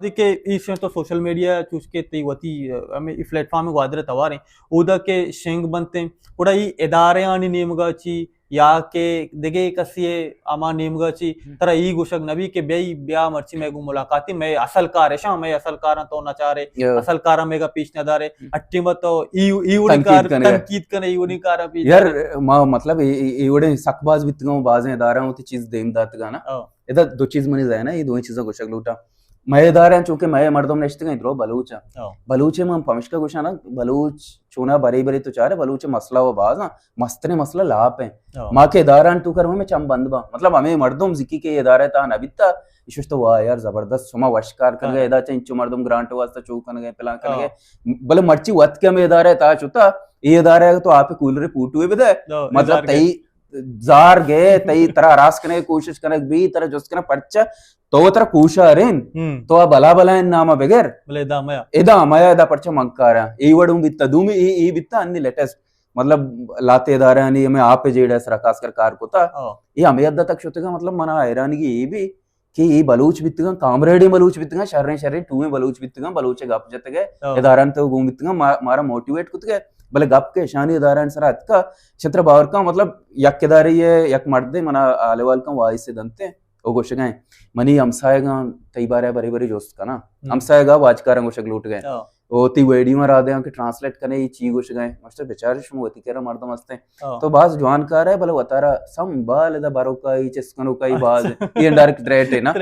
ಅದಕ್ಕೆ ಈ ಶಂತ ಸೋशल मीडिया चूसके ती वती हमें ई प्लेटफॉर्म में वादरे तवारे उदा के शेंग बनते उड़ा ई इदारे आणि नेमगाची या के देगे कसिए आमा नेमगाची तरा ई गुशक नबी के बेई ब्या मर्ची मेगु मुलाकाती मैं असल कार है मैं असल कार तो ना चारे असल कार मेगा पीछ नदारे अट्टी मत तो ई उड़ी कार तनकीद कने ई उड़ी कार पीछ यार मतलब ई उड़े सकबाज बितगा बाजे इदारा होती चीज देम दात गाना इधर दो चीज मनी जाए ना ये दो चीजों गुशक लूटा मयेदार चूंकि मय मर्दों ने इश्ते इधरो बलूच बलूचे में पमिश्का कुछ ना बलूच चूना बरी बरी तो चारे बलूचे मसला वो बाज ना मस्तने मसला लाप है माँ के इदारान तू कर में चम बंद बा मतलब हमें मर्दों जिकी के इदारे ता नबिता इशुश तो वाह यार जबरदस्त सुमा वशकार कर गए इदा चंचु मर्दों ग्रांट वास्ता चू कर गए पिला कर गए भले मर्ची वत के में इदारे ता चुता ये इदारे तो आप कूलर पूट हुए बदे मतलब तई जार गए तई तरह रास करने की कोशिश करने भी तरह जोस करने पड़चा तो तरह कोशा रेन तो आ बला बला नामा बगैर भले दामया एदा पड़चा मंकारा ई वडू बित्ता दूमी ई बित्ता अन्नी लेटेस्ट मतलब लाते दारे अनि हमें आप जेड़ा सरकास कर कार कोता ये हमें अद्दा तक शोतेगा मतलब मना हैरानी की ये भी कि ये बलूच बित्तगा कामरेडी बलूच बित्तगा शर्रे टू में बलूच बित्तगा बलूचे गप जतगे इदारन तो गुम बित्तगा मारा मोटिवेट कुतगे भले गप के शानी इदारन सरा अतका क्षेत्र बावर का मतलब यक केदारी ये यक मर्दे मना आलेवाल का वाई से दंते ओ गोशगाए मनी हमसाएगा कई बार है बरी बरी जोस्त का ना हमसाएगा वाजकार गोशग लूट गए ओ ती वीडियो में रादे के ट्रांसलेट करने ये ची गोशगाए मास्टर बेचारे शुमवती केरा मर्द मस्ते तो बास जवान कार है भले वतारा सम बाल दा बारो का ई चस्कनो का ई बाज ये डायरेक्ट रेट है ना